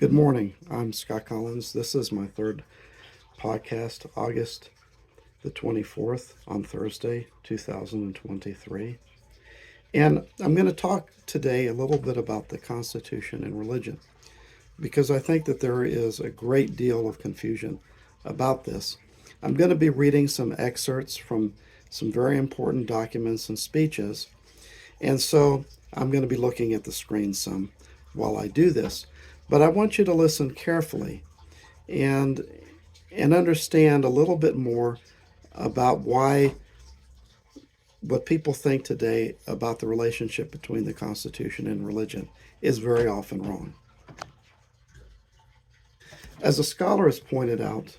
Good morning. I'm Scott Collins. This is my third podcast, August the 24th on Thursday, 2023. And I'm going to talk today a little bit about the Constitution and religion because I think that there is a great deal of confusion about this. I'm going to be reading some excerpts from some very important documents and speeches. And so I'm going to be looking at the screen some while I do this. But I want you to listen carefully and understand a little bit more about why what people think today about the relationship between the Constitution and religion is very often wrong. As a scholar has pointed out,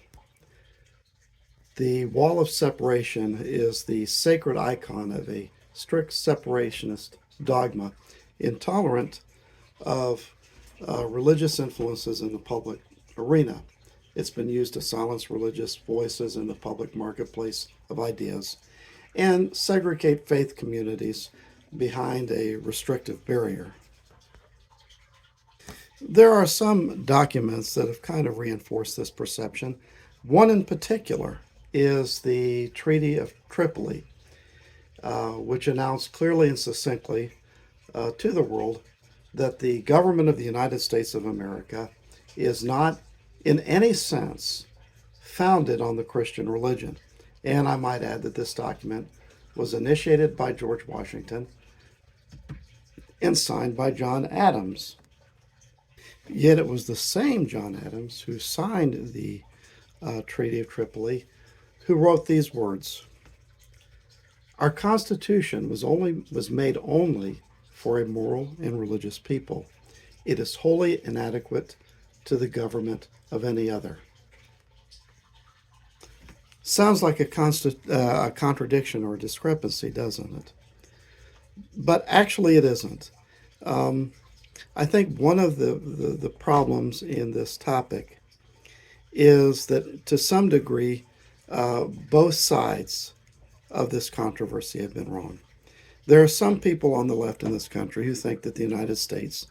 the wall of separation is the sacred icon of a strict separationist dogma, intolerant of religious influences in the public arena. It's been used to silence religious voices in the public marketplace of ideas and segregate faith communities behind a restrictive barrier. There are some documents that have kind of reinforced this perception. One in particular is the Treaty of Tripoli, which announced clearly and succinctly to the world that the government of the United States of America is not in any sense founded on the Christian religion. And I might add that this document was initiated by George Washington and signed by John Adams. Yet it was the same John Adams who signed the Treaty of Tripoli who wrote these words: "Our Constitution was made only for a moral and religious people. It is wholly inadequate to the government of any other." Sounds like a contradiction or a discrepancy, doesn't it? But actually it isn't. I think one of the problems in this topic is that to some degree, both sides of this controversy have been wrong. There are some people on the left in this country who think that the United States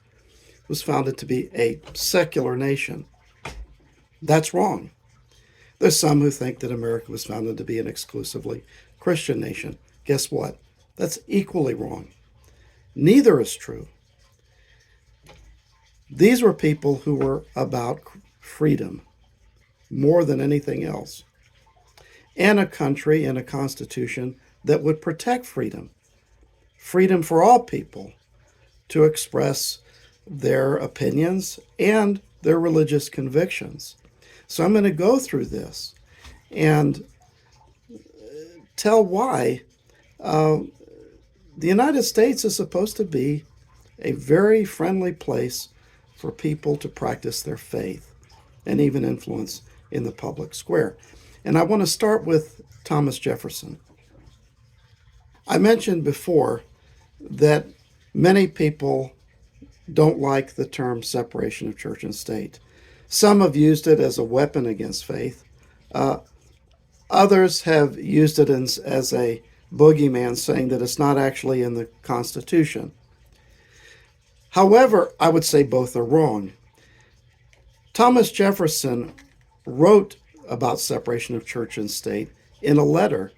was founded to be a secular nation. That's wrong. There's some who think that America was founded to be an exclusively Christian nation. Guess what? That's equally wrong. Neither is true. These were people who were about freedom more than anything else, and a country and a constitution that would protect freedom. Freedom for all people to express their opinions and their religious convictions. So I'm going to go through this and tell why the United States is supposed to be a very friendly place for people to practice their faith and even influence in the public square. And I want to start with Thomas Jefferson. I mentioned before that many people don't like the term separation of church and state. Some have used it as a weapon against faith. Others have used it as a boogeyman, saying that it's not actually in the Constitution. However, I would say both are wrong. Thomas Jefferson wrote about separation of church and state in a letter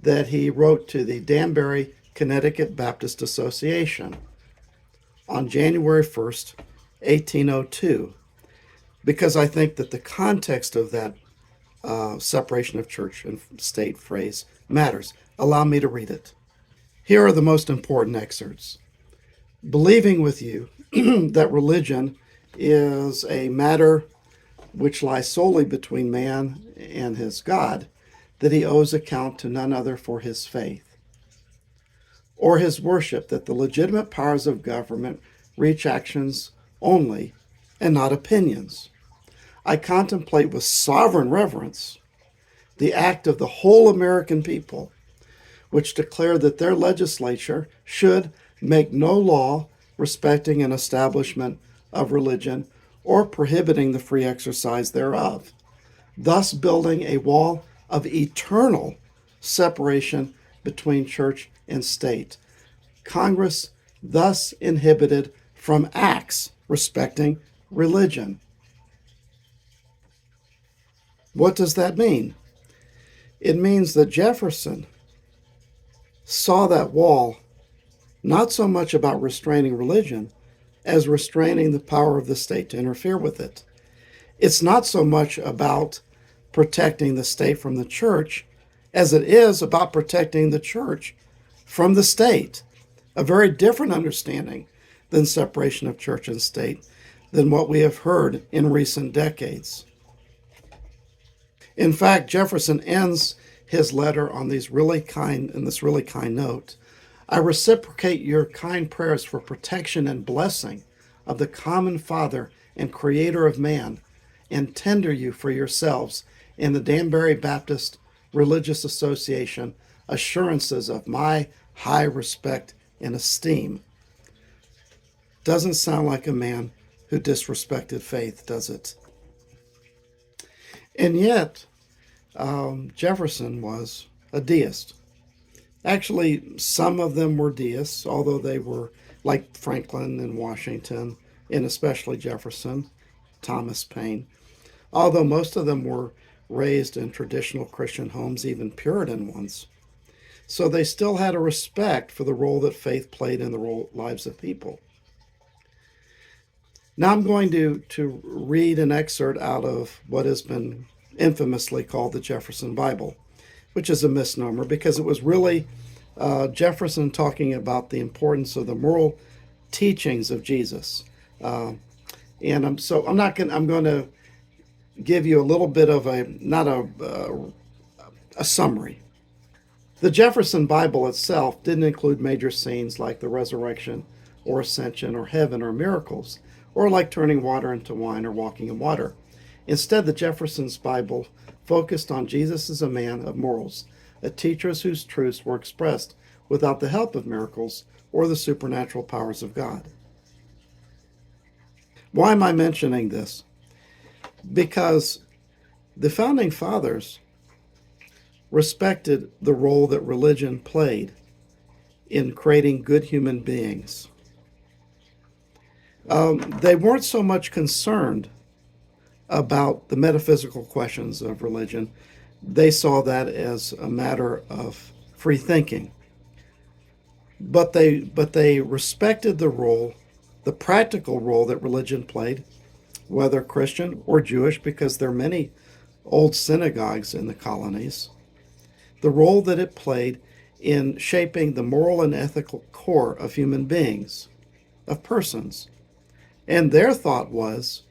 that he wrote to the Danbury, Connecticut Baptist Association on January 1st, 1802, because I think that the context of that separation of church and state phrase matters. Allow me to read it. Here are the most important excerpts. "Believing with you that religion is a matter which lies solely between man and his God, that he owes account to none other for his faith or his worship, that the legitimate powers of government reach actions only and not opinions. I contemplate with sovereign reverence the act of the whole American people, which declare that their legislature should make no law respecting an establishment of religion or prohibiting the free exercise thereof, thus building a wall of eternal separation between church and state. Congress thus inhibited from acts respecting religion." What does that mean? It means that Jefferson saw that wall not so much about restraining religion as restraining the power of the state to interfere with it. It's not so much about protecting the state from the church as it is about protecting the church from the state. A very different understanding than separation of church and state than what we have heard in recent decades. In fact, Jefferson ends his letter on this really kind note. I reciprocate your kind prayers for protection and blessing of the common Father and Creator of man, and tender you for yourselves in the Danbury Baptist Religious Association assurances of my high respect and esteem. Doesn't sound like a man who disrespected faith, does it? And yet, Jefferson was a deist. Actually, some of them were deists, although they were like Franklin and Washington, and especially Jefferson, Thomas Paine, although most of them were raised in traditional Christian homes, even Puritan ones. So they still had a respect for the role that faith played in the lives of people. Now I'm going to read an excerpt out of what has been infamously called the Jefferson Bible, which is a misnomer because it was really Jefferson talking about the importance of the moral teachings of Jesus. I'm going to give you a little bit of a summary. The Jefferson Bible itself didn't include major scenes like the resurrection or ascension or heaven or miracles, or like turning water into wine or walking in water. Instead, the Jefferson's Bible focused on Jesus as a man of morals, a teacher whose truths were expressed without the help of miracles or the supernatural powers of God. Why am I mentioning this? Because the Founding Fathers respected the role that religion played in creating good human beings. They weren't so much concerned about the metaphysical questions of religion. They saw that as a matter of free thinking. But they respected the role, the practical role that religion played, whether Christian or Jewish, because there are many old synagogues in the colonies, the role that it played in shaping the moral and ethical core of human beings, of persons. And their thought was,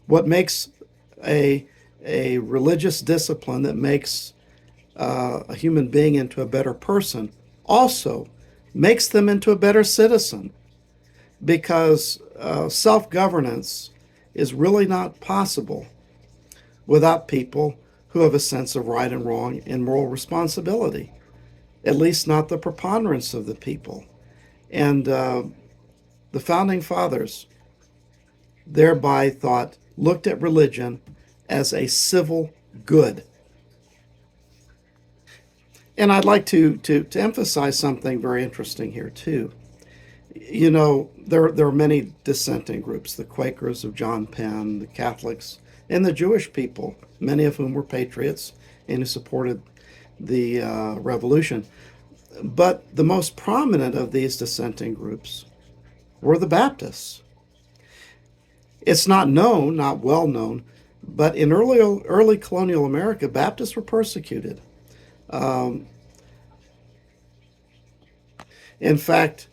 what makes a religious discipline that makes a human being into a better person also makes them into a better citizen, because self-governance is really not possible without people who have a sense of right and wrong and moral responsibility, at least not the preponderance of the people. And the Founding Fathers thereby looked at religion as a civil good. And I'd like to emphasize something very interesting here, too. You know, there are many dissenting groups, the Quakers of John Penn, the Catholics, and the Jewish people, many of whom were patriots and who supported the revolution. But the most prominent of these dissenting groups were the Baptists. It's not known, not well known, but in early colonial America, Baptists were persecuted. In fact,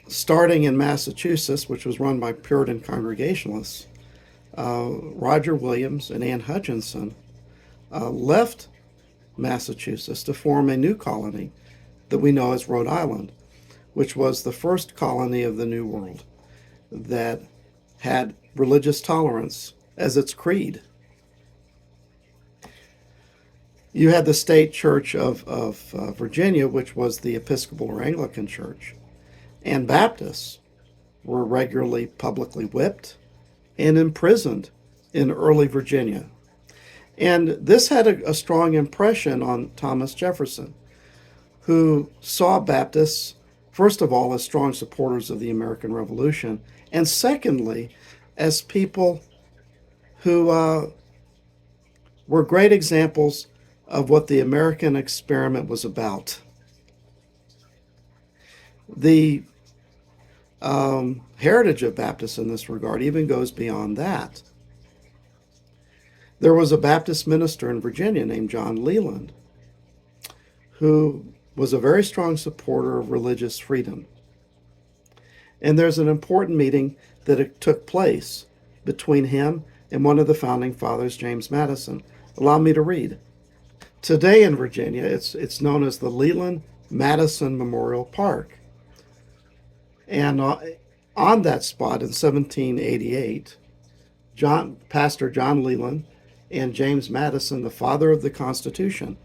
starting in Massachusetts, which was run by Puritan Congregationalists, Roger Williams and Ann Hutchinson left Massachusetts to form a new colony that we know as Rhode Island, which was the first colony of the New World that had religious tolerance as its creed. You had the state church of Virginia, which was the Episcopal or Anglican church, and Baptists were regularly publicly whipped and imprisoned in early Virginia. And this had a strong impression on Thomas Jefferson, who saw Baptists, first of all, as strong supporters of the American Revolution, and secondly, as people who were great examples of what the American experiment was about. The heritage of Baptists in this regard even goes beyond that. There was a Baptist minister in Virginia named John Leland, who was a very strong supporter of religious freedom. And there's an important meeting that took place between him and one of the founding fathers, James Madison. Allow me to read. Today in Virginia, it's known as the Leland Madison Memorial Park. And on that spot in 1788, Pastor John Leland and James Madison, the father of the Constitution,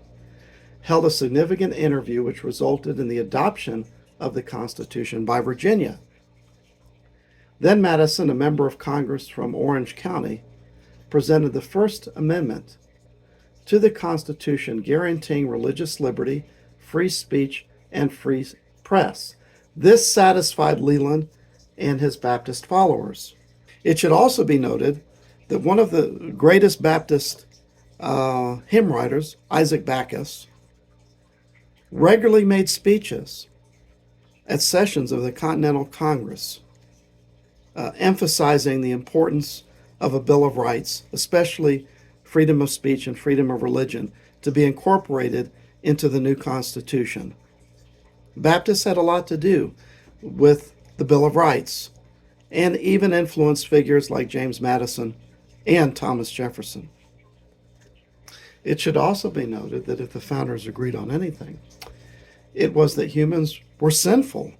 held a significant interview which resulted in the adoption of the Constitution by Virginia. Then Madison, a member of Congress from Orange County, presented the First Amendment to the Constitution guaranteeing religious liberty, free speech, and free press. This satisfied Leland and his Baptist followers. It should also be noted that one of the greatest Baptist hymn writers, Isaac Backus, regularly made speeches at sessions of the Continental Congress, emphasizing the importance of a Bill of Rights, especially freedom of speech and freedom of religion, to be incorporated into the new Constitution. Baptists had a lot to do with the Bill of Rights, and even influenced figures like James Madison and Thomas Jefferson. It should also be noted that if the founders agreed on anything, it was that humans were sinful.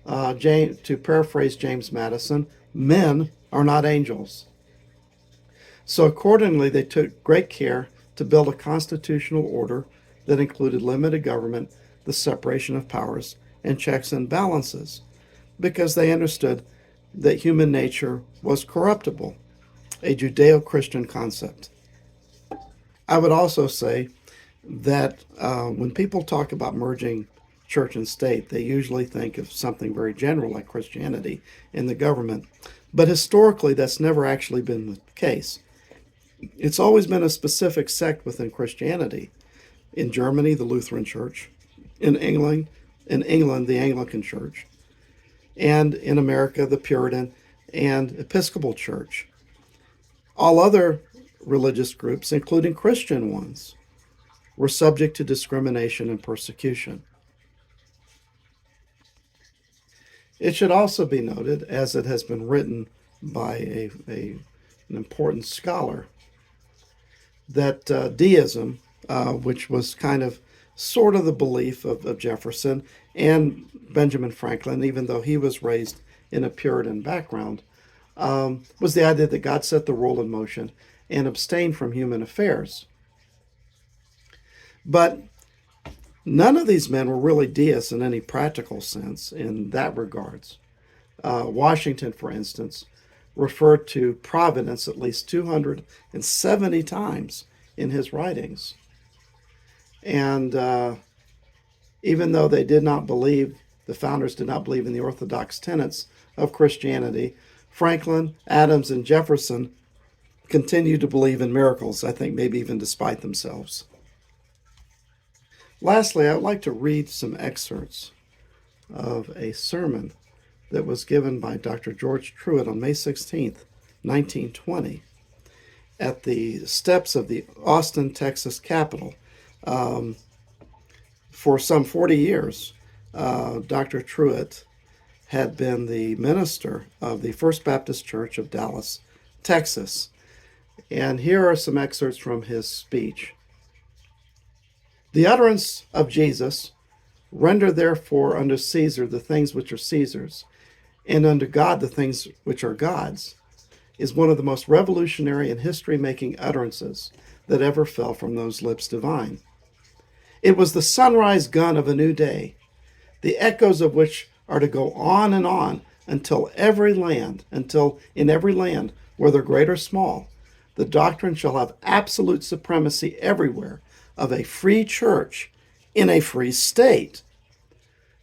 To paraphrase James Madison, men are not angels. So accordingly, they took great care to build a constitutional order that included limited government, the separation of powers, and checks and balances, because they understood that human nature was corruptible, a Judeo-Christian concept. I would also say that when people talk about merging church and state, they usually think of something very general like Christianity in the government. But historically, that's never actually been the case. It's always been a specific sect within Christianity. In Germany, the Lutheran Church. In England, the Anglican Church. And in America, the Puritan and Episcopal Church. All other religious groups, including Christian ones, were subject to discrimination and persecution. It should also be noted, as it has been written by an important scholar, that deism, which was kind of sort of the belief of Jefferson and Benjamin Franklin, even though he was raised in a Puritan background, was the idea that God set the world in motion and abstained from human affairs. But none of these men were really deists in any practical sense in that regards. Washington, for instance, referred to providence at least 270 times in his writings. And even though they did not believe, the founders did not believe in the orthodox tenets of Christianity, Franklin, Adams, and Jefferson continued to believe in miracles, I think maybe even despite themselves. Lastly, I would like to read some excerpts of a sermon that was given by Dr. George Truett on May 16th, 1920, at the steps of the Austin, Texas Capitol. For some 40 years, Dr. Truett had been the minister of the First Baptist Church of Dallas, Texas. And here are some excerpts from his speech. The utterance of Jesus, "Render therefore unto Caesar the things which are Caesar's, and unto God the things which are God's," is one of the most revolutionary and history-making utterances that ever fell from those lips divine. It was the sunrise gun of a new day, the echoes of which are to go on and on until in every land, whether great or small, the doctrine shall have absolute supremacy everywhere of a free church in a free state.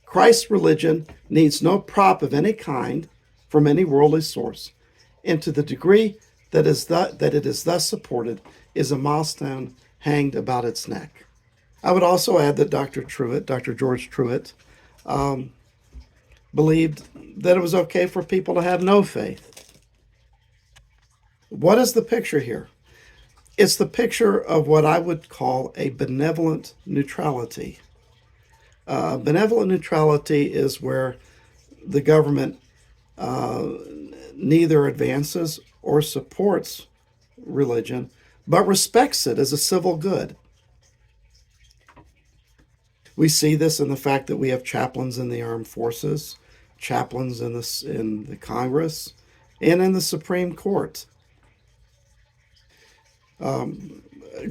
Christ's religion needs no prop of any kind from any worldly source, and to the degree that it is thus supported is a milestone hanged about its neck. I would also add that Dr. George Truett, believed that it was okay for people to have no faith. What is the picture here? It's the picture of what I would call a benevolent neutrality. Benevolent neutrality is where the government neither advances or supports religion, but respects it as a civil good. We see this in the fact that we have chaplains in the armed forces, chaplains in the Congress, and in the Supreme Court.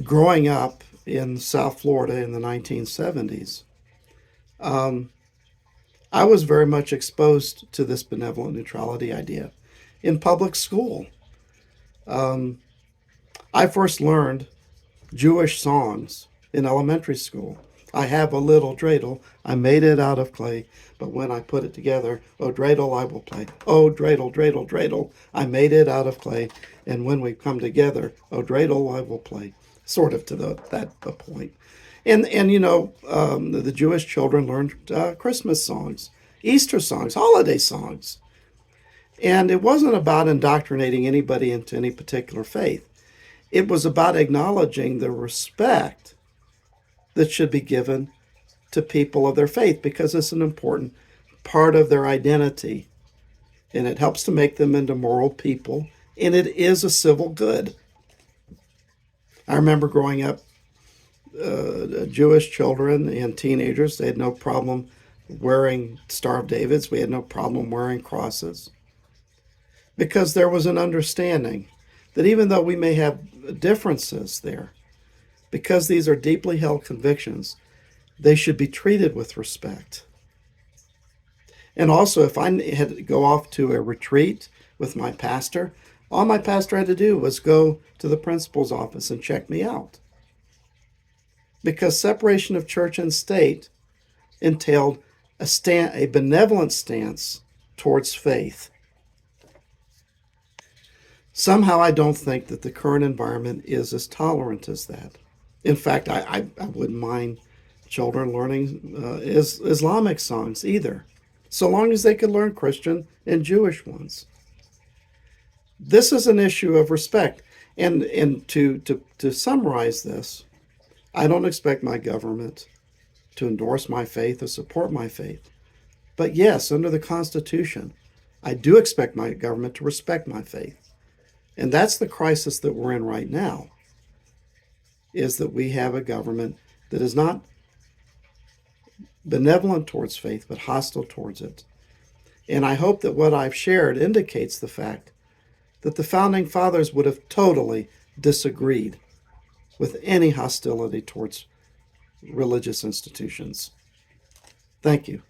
Growing up in South Florida in the 1970s, I was very much exposed to this benevolent neutrality idea in public school. I first learned Jewish songs in elementary school. I have a little dreidel, I made it out of clay, but when I put it together, oh dreidel I will play. Oh dreidel, dreidel, dreidel, I made it out of clay, and when we come together, oh dreidel I will play. Sort of to that point. And the Jewish children learned Christmas songs, Easter songs, holiday songs. And it wasn't about indoctrinating anybody into any particular faith. It was about acknowledging the respect that should be given to people of their faith, because it's an important part of their identity. And it helps to make them into moral people, and it is a civil good. I remember growing up, Jewish children and teenagers, they had no problem wearing Star of Davids. We had no problem wearing crosses, because there was an understanding that even though we may have differences there, because these are deeply held convictions, they should be treated with respect. And also, if I had to go off to a retreat with my pastor, all my pastor had to do was go to the principal's office and check me out. Because separation of church and state entailed a benevolent stance towards faith. Somehow I don't think that the current environment is as tolerant as that. In fact, I wouldn't mind children learning Islamic songs either, so long as they could learn Christian and Jewish ones. This is an issue of respect. And to summarize this, I don't expect my government to endorse my faith or support my faith. But yes, under the Constitution, I do expect my government to respect my faith. And that's the crisis that we're in right now, is that we have a government that is not benevolent towards faith, but hostile towards it. And I hope that what I've shared indicates the fact that the Founding Fathers would have totally disagreed with any hostility towards religious institutions. Thank you.